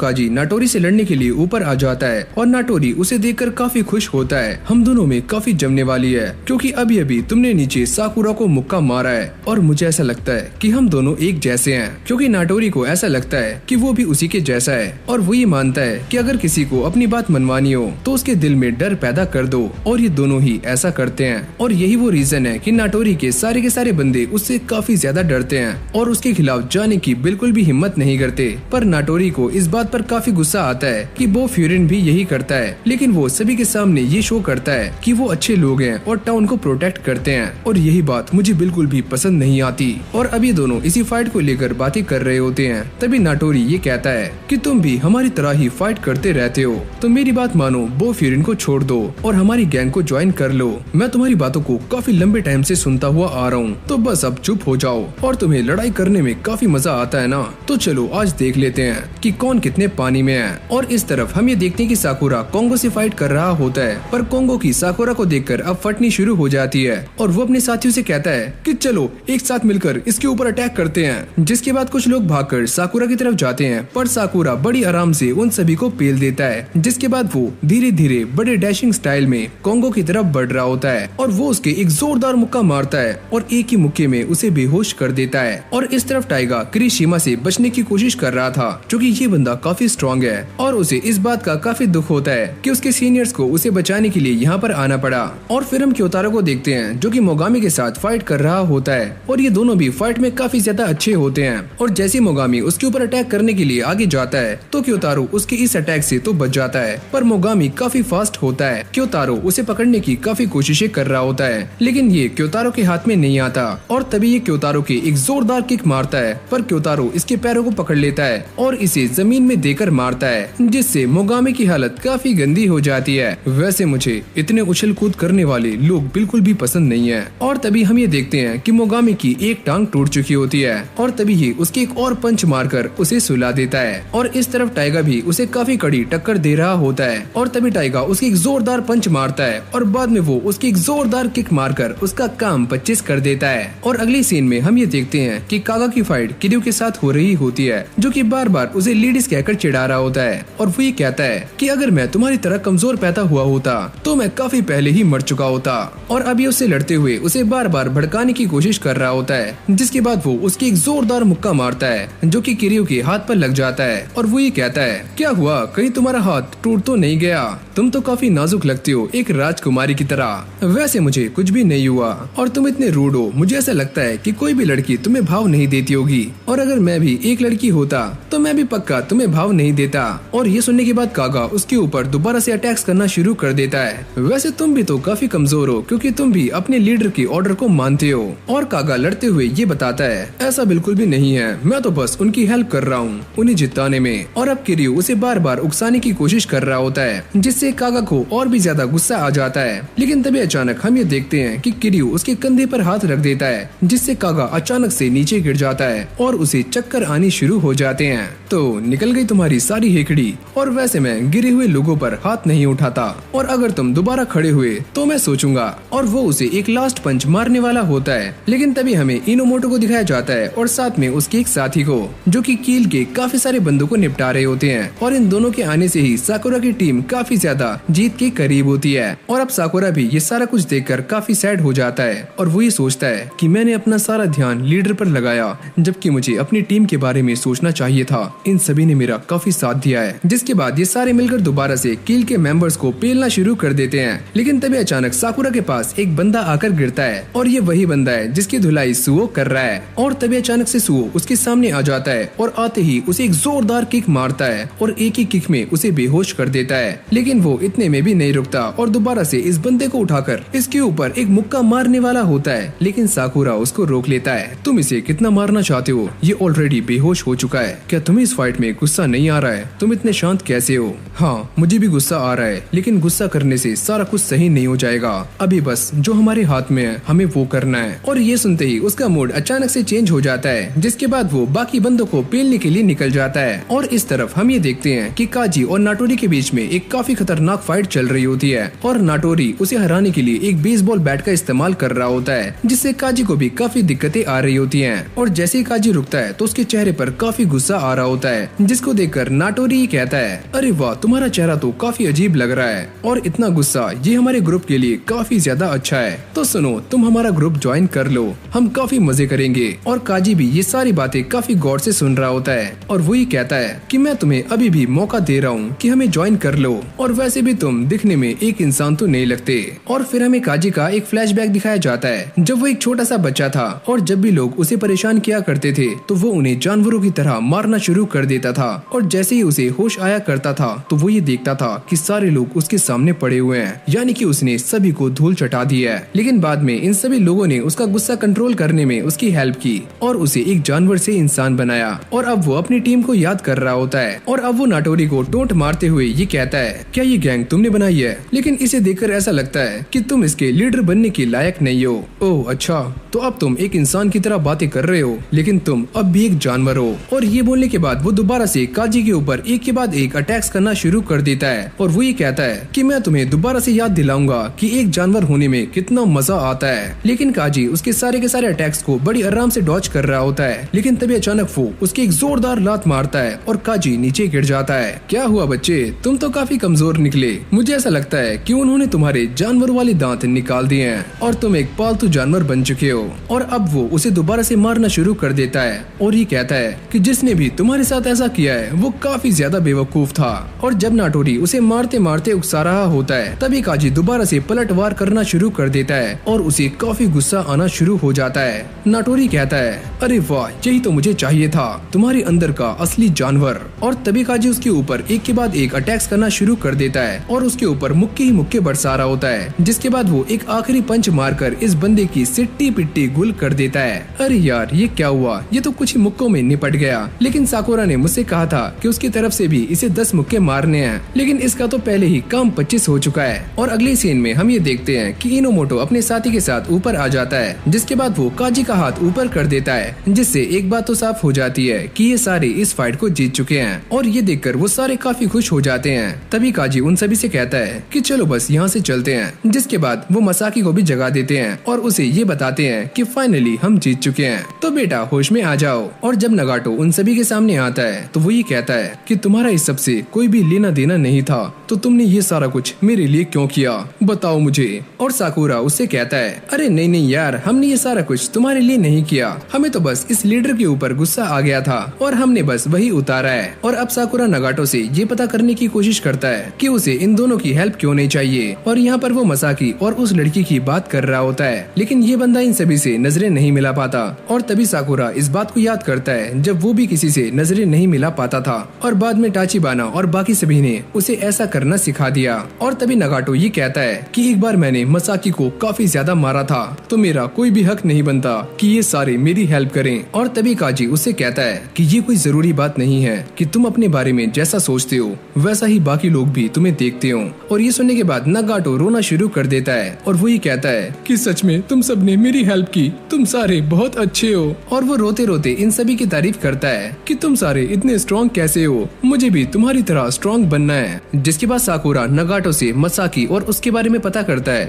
काजी नाटोरी से लड़ने के लिए ऊपर आ जाता है और नाटोरी उसे देखकर काफी खुश होता है। हम दोनों में काफी जमने वाली है क्योंकि अभी अभी तुमने नीचे साकुरा को मुक्का मारा है और मुझे ऐसा लगता है कि हम दोनों एक जैसे हैं, क्योंकि नाटोरी को ऐसा लगता है कि वो भी उसी के जैसा है और वो ये मानता है कि अगर किसी को अपनी बात मनवानी हो तो उसके दिल में डर पैदा कर दो, और ये दोनों ही ऐसा करते हैं। और यही वो रीजन है कि नाटोरी के सारे बंदे उससे काफी ज्यादा डरते हैं और उसके खिलाफ जाने की बिल्कुल भी हिम्मत नहीं करते। पर नाटोरी को इस बात पर काफी गुस्सा आता है कि बो फ्यूरिन भी यही करता है, लेकिन वो सभी के सामने ये शो करता है कि वो अच्छे लोग हैं और टाउन को प्रोटेक्ट करते हैं, और यही बात मुझे बिल्कुल भी पसंद नहीं आती। और अभी दोनों इसी फाइट को लेकर बातें कर रहे होते हैं। तभी नाटोरी ये कहता है कि तुम भी हमारी तरह ही फाइट करते रहते हो, तो मेरी बात मानो, बो फ्यूरिन को छोड़ दो और हमारी गैंग को ज्वाइन कर लो। मैं तुम्हारी बातों को काफी लंबे टाइम से सुनता हुआ आ रहा हूँ, तो बस अब चुप हो जाओ। और तुम्हें लड़ाई करने में काफी मजा आता है ना, तो चलो आज देख लेते हैं कि कौन कितने पानी में है। और इस तरफ हम ये देखते हैं कि साकुरा कोंगो से फाइट कर रहा होता है, पर कोंगो की साकुरा को देखकर अब फटनी शुरू हो जाती है और वो अपने साथियों से कहता है कि चलो एक साथ मिलकर इसके ऊपर अटैक करते हैं। जिसके बाद कुछ लोग भागकर साकुरा की तरफ जाते हैं, पर साकुरा बड़ी आराम से उन सभी को पेल देता है। जिसके बाद वो धीरे धीरे बड़े डैशिंग स्टाइल में कोंगो की तरफ बढ़ रहा होता है और वो उसके एक जोरदार मुक्का मारता है और एक ही मुक्के में उसे बेहोश कर देता है। और इस तरफ टाइगा किरीशिमा से बचने की कोशिश कर रहा था, क्योंकि ये बंदा काफी स्ट्रॉन्ग है और उसे इस बात का काफी दुख होता है कि उसके सीनियर्स को उसे बचाने के लिए यहाँ पर आना पड़ा। और फिर हम क्योतारो को देखते हैं जो कि मोगामी के साथ फाइट कर रहा होता है और ये दोनों भी फाइट में काफी ज्यादा अच्छे होते हैं। और जैसे मोगामी उसके ऊपर अटैक करने के लिए आगे जाता है तो क्योतारो उसके इस अटैक से तो बच जाता है, पर मोगामी काफी फास्ट होता है। क्योतारो उसे पकड़ने की काफी कोशिशें कर रहा होता है, लेकिन ये क्योतारो के हाथ में नहीं आता। और तभी ये क्योतारो के एक जोरदार किक मारता है, पर क्योतारो इसके पैरों को पकड़ लेता है और इसे जमीन में देकर मारता है, जिससे मोगामी की हालत काफी गंदी हो जाती है। वैसे मुझे इतने उछल कूद करने वाले लोग बिल्कुल भी पसंद नहीं है। और तभी हम ये देखते हैं कि मोगामी की एक टांग टूट चुकी होती है और तभी ये उसके एक और पंच मारकर उसे सुला देता है। और इस तरफ टाइगा भी उसे काफी कड़ी टक्कर दे रहा होता है और तभी टाइगा उसके एक जोरदार पंच मारता है और बाद में वो उसकी एक जोरदार किक मारकर उसका काम 25 कर देता है। और अगली सीन में हम ये देखते हैं कि कागा की फाइट किरीउ के साथ हो रही होती है, जो कि बार बार उसे लेडीज कहकर चिढ़ा रहा होता है और वो ये कहता है कि अगर मैं तुम्हारी तरह कमजोर पैदा हुआ होता तो मैं काफी पहले ही मर चुका होता। और अभी उससे लड़ते हुए उसे बार बार भड़काने की कोशिश कर रहा होता है, जिसके बाद वो उसकी एक जोरदार मुक्का मारता है जो कि किरीउ के हाथ पर लग जाता है। और वो ये कहता है, क्या हुआ, कहीं तुम्हारा हाथ टूट तो नहीं गया? तुम तो काफी नाजुक लगती हो, एक राजकुमारी की तरह। वैसे मुझे कुछ भी नहीं हुआ और तुम इतने रूड हो, मुझे ऐसा लगता है कि कोई भी लड़की तुम्हें भाव नहीं देती होगी, और अगर मैं भी एक लड़की होता तो मैं भी पक्का तुम्हें भाव नहीं देता। और ये सुनने के बाद कागा उसके ऊपर दोबारा से अटैक्स करना शुरू कर देता है। वैसे तुम भी तो काफी कमजोर हो, क्योंकि तुम भी अपने लीडर के ऑर्डर को मानते हो। और कागा लड़ते हुए ये बताता है, ऐसा बिल्कुल भी नहीं है, मैं तो बस उनकी हेल्प कर रहा हूँ उन्हें जिताने में। और अब किरीउ उसे बार बार उकसाने की कोशिश कर रहा होता है, जिससे कागा को और भी ज्यादा गुस्सा आ जाता है। लेकिन तभी अचानक हम ये देखते हैं कि किरीउ उसके कंधे पर हाथ रख देता है, जिससे कागा अचानक से नीचे गिर जाता है और उसे चक्कर आनी शुरू हो जाते हैं। तो निकल गई तुम्हारी सारी हेकड़ी, और वैसे मैं गिरे हुए लोगों पर हाथ नहीं उठाता, और अगर तुम दोबारा खड़े हुए तो मैं सोचूंगा। और वो उसे एक लास्ट पंच मारने वाला होता है, लेकिन तभी हमें इनोमोटो को दिखाया जाता है और साथ में उसके एक साथी को, जो कि कील के काफी सारे बंदों को निपटा रहे होते हैं। और इन दोनों के आने से ही साकुरा की टीम काफी ज्यादा जीत के करीब होती है। और अब साकुरा भी ये सारा कुछ देखकर काफी सैड हो जाता है और वो ये सोचता है कि मैंने अपना सारा ध्यान लीडर पर लगाया, जबकि मुझे अपनी टीम के बारे में सोचना चाहिए था। इन सभी ने मेरा काफी साथ दिया है। जिसके बाद ये सारे मिलकर दोबारा से कील के मेंबर्स को पेलना शुरू कर देते हैं। लेकिन तभी अचानक साकुरा के पास एक बंदा आकर गिरता है और ये वही बंदा है जिसकी धुलाई सुओ कर रहा है। और तभी अचानक से सुओ उसके सामने आ जाता है और आते ही उसे एक जोरदार किक मारता है और एक ही किक में उसे बेहोश कर देता है। लेकिन वो इतने में भी नहीं रुकता और दोबारा से इस बंदे को उठाकर इसके ऊपर एक मुक्का मारने वाला होता है, लेकिन साकुरा उसको रोक लेता है। तुम इसे कितना मारना चाहते हो, ये ऑलरेडी बेहोश हो चुका है। क्या तुम्हें इस फाइट में गुस्सा नहीं आ रहा है? तुम इतने शांत कैसे हो? हाँ, मुझे भी गुस्सा आ रहा है, लेकिन गुस्सा करने से सारा कुछ सही नहीं हो जाएगा। अभी बस जो हमारे हाथ में है हमें वो करना है। और ये सुनते ही उसका मूड अचानक से चेंज हो जाता है, जिसके बाद वो बाकी बंदों को पेलने के लिए निकल जाता है। और इस तरफ हम ये देखते हैं कि काजी और नाटोरी के बीच में एक काफी खतरनाक फाइट चल रही होती है और नाटोरी उसे हराने के लिए एक बेसबॉल बैट का इस्तेमाल कर रहा होता है, जिससे काजी को भी काफी दिक्कतें आ रही होती हैं। और जैसे ही काजी रुकता है तो उसके चेहरे पर काफी गुस्सा आ रहा होता है, जिसको जिसको देखकर नाटोरी कहता है, अरे वाह, तुम्हारा चेहरा तो काफी अजीब लग रहा है और इतना गुस्सा, ये हमारे ग्रुप के लिए काफी ज्यादा अच्छा है। तो सुनो, तुम हमारा ग्रुप ज्वाइन कर लो, हम काफी मजे करेंगे। और काजी भी ये सारी बातें काफी गौर से सुन रहा होता है और वो ही कहता है कि मैं तुम्हें अभी भी मौका दे रहा हूँ कि हमें ज्वाइन कर लो, और वैसे भी तुम दिखने में एक इंसान तो नहीं लगते। और फिर हमें काजी का एक फ्लैशबैक दिखाया जाता है जब वो एक छोटा सा बच्चा था और जब भी लोग उसे परेशान किया करते थे तो वो उन्हें जानवरों की तरह मारना शुरू कर देता था। और जैसे ही उसे होश आया करता था तो वो ये देखता था कि सारे लोग उसके सामने पड़े हुए हैं, यानी कि उसने सभी को धूल चटा दिया है। लेकिन बाद में इन सभी लोगों ने उसका गुस्सा कंट्रोल करने में उसकी हेल्प की और उसे एक जानवर से इंसान बनाया। और अब वो अपनी टीम को याद कर रहा होता है और अब वो नाटोरी को टोंट मारते हुए ये कहता है, क्या ये गैंग तुमने बनाई है? लेकिन इसे देखकर ऐसा लगता है कि तुम इसके लीडर बनने के लायक नहीं हो। ओह अच्छा, तो अब तुम एक इंसान की तरह बातें कर रहे हो, लेकिन तुम अब भी एक जानवर हो। और ये बोलने के बाद वो दोबारा से काजी के ऊपर एक के बाद एक अटैक्स करना शुरू कर देता है और वो ये कहता है कि मैं तुम्हें दोबारा से याद दिलाऊंगा कि एक जानवर होने में कितना मजा आता है। लेकिन काजी उसके सारे के सारे अटैक्स को बड़ी आराम से डॉज कर रहा होता है, लेकिन तभी अचानक वो उसकी एक जोरदार लात मारता है और काजी नीचे गिर जाता है। क्या हुआ बच्चे, तुम तो काफी कमजोर निकले। मुझे ऐसा लगता है कि उन्होंने तुम्हारे जानवर वाले दांत निकाल दिए हैं और तुम एक पालतू जानवर बन चुके हो। और अब वो उसे दोबारा से मारना शुरू कर देता है और ये कहता है कि जिसने भी तुम्हारे साथ ऐसा किया है वो काफी ज्यादा बेवकूफ था। और जब नाटोरी उसे मारते मारते उकसा रहा होता है तभी काजी दोबारा से पलटवार करना शुरू कर देता है और उसे काफी गुस्सा आना शुरू हो जाता है। नाटोरी कहता है, अरे वाह, यही तो मुझे चाहिए था, तुम्हारे अंदर का असली जानवर। और तभी काजी उसके ऊपर एक के बाद एक अटैक्स करना शुरू कर देता है और उसके ऊपर मुक्के ही मुक्के बरसा रहा होता है, जिसके बाद वो एक आखिरी पंच मारकर इस बंदे की सिट्टी पिट्टी गुल कर देता है। अरे यार, ये क्या हुआ, ये तो कुछ ही मुक्कों में निपट गया। लेकिन साकुरा ने मुझसे कहा था कि उसकी तरफ से भी इसे 10 मुक्के मारने हैं, लेकिन इसका तो पहले ही काम 25 हो चुका है। और अगले सीन में हम ये देखते हैं कि इनोमोटो अपने साथी के साथ ऊपर आ जाता है, जिसके बाद वो काजी का हाथ ऊपर कर देता है, जिससे एक बात तो साफ हो जाती है कि ये सारे इस फाइट को जीत चुके हैं। और ये देखकर वो सारे काफी खुश हो जाते हैं। तभी काजी उन सभी से कहता है कि चलो बस यहाँ से चलते हैं, जिसके बाद वो मसाकी को भी जगा देते हैं और उसे ये बताते हैं कि फाइनली हम जीत चुके हैं, तो बेटा होश में आ जाओ। और जब नगाटो उन सभी के सामने आता है तो वो ये कहता है कि तुम्हारा इस सब से कोई भी लेना देना नहीं था, तो तुमने ये सारा कुछ मेरे लिए क्यों किया, बताओ मुझे। और साकुरा उससे कहता है, अरे नहीं नहीं यार, हमने ये सारा कुछ तुम्हारे लिए नहीं किया, हमें तो बस इस लीडर के ऊपर गुस्सा आ गया था और हमने बस वही उतारा है। और अब साकुरा नगाटो से ये पता करने की कोशिश करता है कि उसे इन दोनों की हेल्प क्यों नहीं चाहिए। और यहाँ पर वो मसाकी और उस लड़की की बात कर रहा होता है, लेकिन ये बंदा इन सभी से नजरें नहीं मिला पाता। और तभी साकुरा इस बात को याद करता है जब वो भी किसी से नजरें नहीं मिला पाता था और बाद में टाचिबाना और बाकी सभी ने उसे ऐसा करना सिखा दिया। और तभी नगाटो ये कहता है कि एक बार मैंने मसाकी को काफी ज्यादा मारा था, तो मेरा कोई भी हक नहीं बनता कि ये सारे मेरी हेल्प करें। और तभी काजी उससे कहता है कि ये कोई जरूरी बात नहीं है कि तुम अपने बारे में जैसा सोचते हो वैसा ही बाकी लोग भी तुम्हें देखते हो। और ये सुनने के बाद नगाटो रोना शुरू कर देता है और वो ये कहता है कि सच में तुम सबने मेरी हेल्प की, तुम सारे बहुत अच्छे हो। और वो रोते रोते इन सभी की तारीफ करता है कि तुम सारे इतने स्ट्रॉन्ग कैसे हो, मुझे भी तुम्हारी तरह स्ट्रॉन्ग बनना है। जिसके बाद साकुरा नगाटो से मसाकी और उसके बारे में पता करता है